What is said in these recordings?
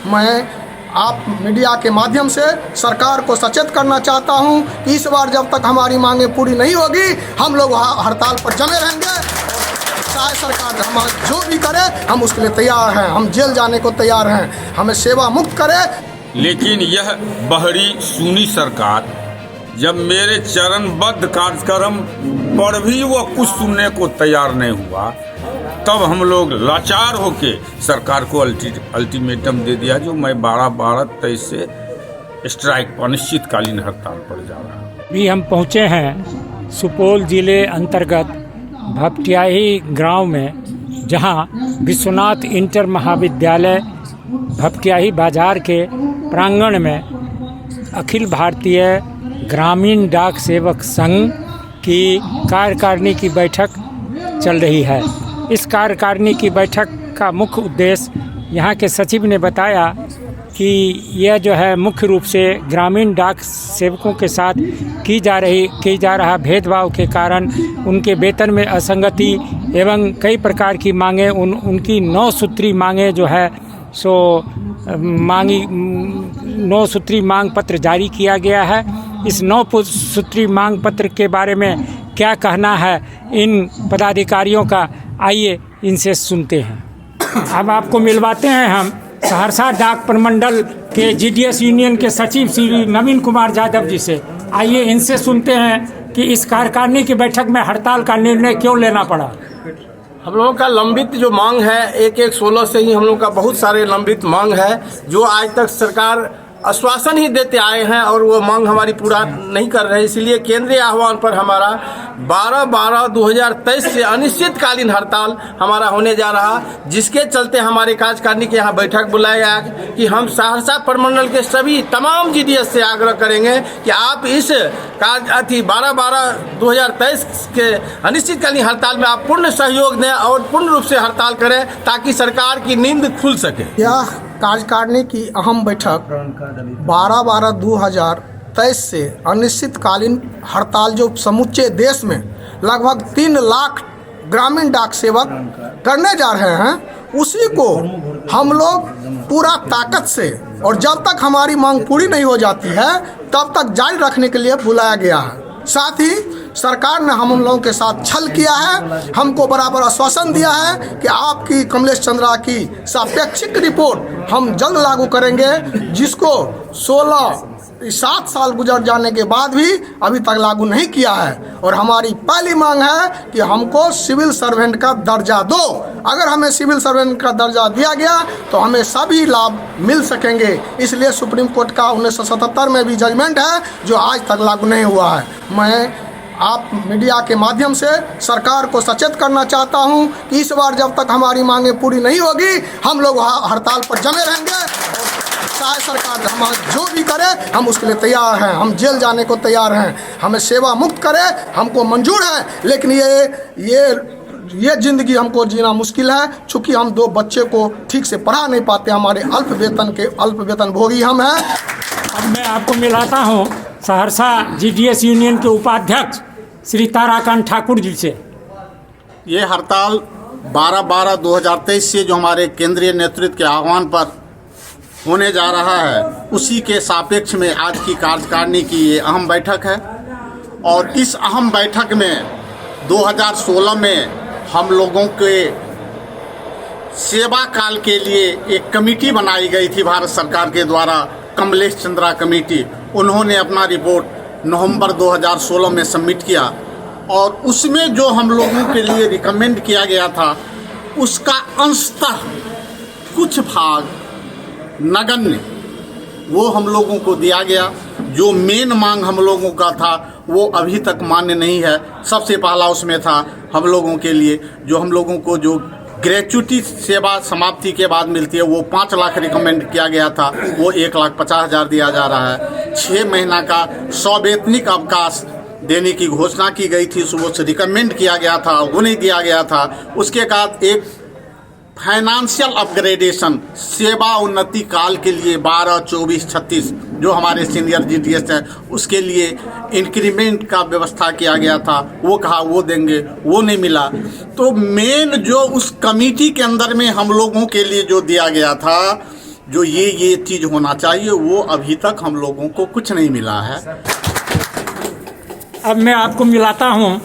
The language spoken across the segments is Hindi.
मैं आप मीडिया के माध्यम से सरकार को सचेत करना चाहता हूं कि इस बार जब तक हमारी मांगें पूरी नहीं होगी हम लोग हड़ताल पर जमे रहेंगे। चाहे सरकार हम जो भी करे हम उसके लिए तैयार हैं, हम जेल जाने को तैयार हैं, हमें सेवा मुक्त करे। लेकिन यह बहरी सुनी सरकार जब मेरे चरणबद्ध कार्यक्रम पर भी वह कुछ सुनने को तैयार नहीं हुआ, तब हम लोग लाचार होके सरकार को अल्टीमेटम दे दिया जो मैं 12/12/23 से स्ट्राइक अनिश्चितकालीन हड़ताल पर जा रहा हूँ। अभी हम पहुँचे हैं सुपौल जिले अंतर्गत भपटियाही गांव में, जहां विश्वनाथ इंटर महाविद्यालय भपटियाही बाजार के प्रांगण में अखिल भारतीय ग्रामीण डाक सेवक संघ की कार्यकारिणी की बैठक चल रही है। इस कार्यकारिणी की बैठक का मुख्य उद्देश्य यहाँ के सचिव ने बताया कि यह जो है मुख्य रूप से ग्रामीण डाक सेवकों के साथ की जा रहा भेदभाव के कारण उनके वेतन में असंगति एवं कई प्रकार की मांगें उनकी 9 सूत्री मांगें जो है सो 9 सूत्री मांग पत्र जारी किया गया है। इस 9 सूत्री मांग पत्र के बारे में क्या कहना है इन पदाधिकारियों का, आइए इनसे सुनते हैं। अब आपको मिलवाते हैं हम सहरसा डाक प्रमंडल के जीडीएस यूनियन के सचिव श्री नवीन कुमार यादव जी से। आइए इनसे सुनते हैं कि इस कार्यकारिणी की बैठक में हड़ताल का निर्णय क्यों लेना पड़ा। हम लोगों का लंबित जो मांग है 1/1/16 से ही हम लोगों का बहुत सारे लंबित मांग है जो आज तक सरकार आश्वासन ही देते आए हैं और वो मांग हमारी पूरा नहीं कर रहे। इसलिए केंद्रीय आह्वान पर हमारा 12/12/2023 से अनिश्चितकालीन हड़ताल हमारा होने जा रहा, जिसके चलते हमारे कार्यकारिणी के यहाँ बैठक बुलाया गया कि हम सहरसा प्रमंडल के सभी तमाम जीडीएस से आग्रह करेंगे कि आप इस 12/12/2023 के अनिश्चितकालीन हड़ताल में आप पूर्ण सहयोग दें और पूर्ण रूप से हड़ताल करें ताकि सरकार की नींद खुल सके। यह कार्यकारिणी की अहम बैठक 12/12/2023 से अनिश्चितकालीन हड़ताल जो समूचे देश में लगभग 3 लाख ग्रामीण डाक सेवक करने जा रहे हैं, उसी को हम लोग पूरा ताकत से और जब तक हमारी मांग पूरी नहीं हो जाती है तब तक जारी रखने के लिए बुलाया गया है। साथ ही सरकार ने हम लोगों के साथ छल किया है, हमको बराबर आश्वासन दिया है कि आपकी कमलेश चंद्रा की सापेक्षिक रिपोर्ट हम जल्द लागू करेंगे, जिसको 7 साल गुजर जाने के बाद भी अभी तक लागू नहीं किया है। और हमारी पहली मांग है कि हमको सिविल सर्वेंट का दर्जा दो। अगर हमें सिविल सर्वेंट का दर्जा दिया गया तो हमें सभी लाभ मिल सकेंगे। इसलिए सुप्रीम कोर्ट का 1977 में भी जजमेंट है जो आज तक लागू नहीं हुआ है। मैं आप मीडिया के माध्यम से सरकार को सचेत करना चाहता हूं कि इस बार जब तक हमारी मांगें पूरी नहीं होगी हम लोग हड़ताल पर जमे रहेंगे। चाहे सरकार हम जो भी करे हम उसके लिए तैयार हैं, हम जेल जाने को तैयार हैं, हमें सेवा मुक्त करे हमको मंजूर है। लेकिन ये ज़िंदगी हमको जीना मुश्किल है, चूँकि हम 2 बच्चे को ठीक से पढ़ा नहीं पाते, हमारे अल्प वेतन भोगी हम हैं। अब मैं आपको मिलाता हूँ सहरसा जीडीएस यूनियन के उपाध्यक्ष श्री ताराकांत ठाकुर जी से। ये हड़ताल 12/12/2023 से जो हमारे केंद्रीय नेतृत्व के आह्वान पर होने जा रहा है, उसी के सापेक्ष में आज की कार्यकारिणी की ये अहम बैठक है। और इस अहम बैठक में 2016 में हम लोगों के सेवा काल के लिए एक कमेटी बनाई गई थी भारत सरकार के द्वारा, कमलेश चंद्रा कमेटी। उन्होंने अपना रिपोर्ट नवंबर 2016 में सबमिट किया और उसमें जो हम लोगों के लिए रिकमेंड किया गया था उसका अंशतः कुछ भाग नगण्य वो हम लोगों को दिया गया। जो मेन मांग हम लोगों का था वो अभी तक मान्य नहीं है। सबसे पहला उसमें था हम लोगों के लिए जो हम लोगों को जो ग्रेच्युटी सेवा समाप्ति के बाद मिलती है वो 5 लाख रिकमेंड किया गया था, वो 1,50,000 दिया जा रहा है। 6 महीना का सवैतनिक अवकाश देने की घोषणा की गई थी, वो रिकमेंड किया गया था, वो नहीं दिया गया था। उसके बाद एक फाइनेंशियल अपग्रेडेशन सेवा उन्नति काल के लिए 12, 24, 36 जो हमारे सीनियर जीडीएस है उसके लिए इंक्रीमेंट का व्यवस्था किया गया था, वो कहा वो देंगे, वो नहीं मिला। तो मेन जो उस कमेटी के अंदर में हम लोगों के लिए जो दिया गया था जो ये चीज़ होना चाहिए वो अभी तक हम लोगों को कुछ नहीं मिला है। अब मैं आपको मिलाता हूँ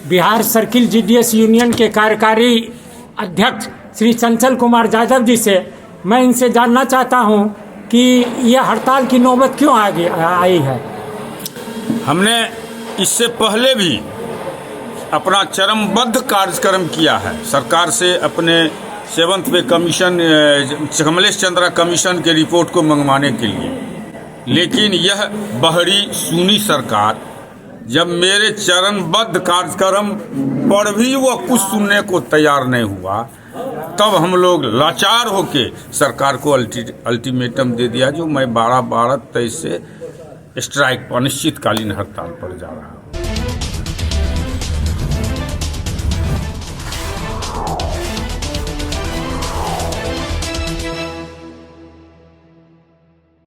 बिहार सर्किल जीडीएस यूनियन के कार्यकारी अध्यक्ष श्री चंचल कुमार यादव जी से। मैं इनसे जानना चाहता हूँ कि यह हड़ताल की नौबत क्यों आगे आई है। हमने इससे पहले भी अपना चरमबद्ध कार्यक्रम किया है सरकार से, अपने 7th पे कमीशन कमलेश चंद्रा कमीशन के रिपोर्ट को मंगवाने के लिए, लेकिन यह बहरी सुनी सरकार जब मेरे चरणबद्ध कार्यक्रम पर भी वो कुछ सुनने को तैयार नहीं हुआ, तब हम लोग लाचार होके सरकार को अल्टीमेटम दे दिया, जो मैं 12/12/23 से स्ट्राइक अनिश्चितकालीन हड़ताल पर जा रहा हूँ।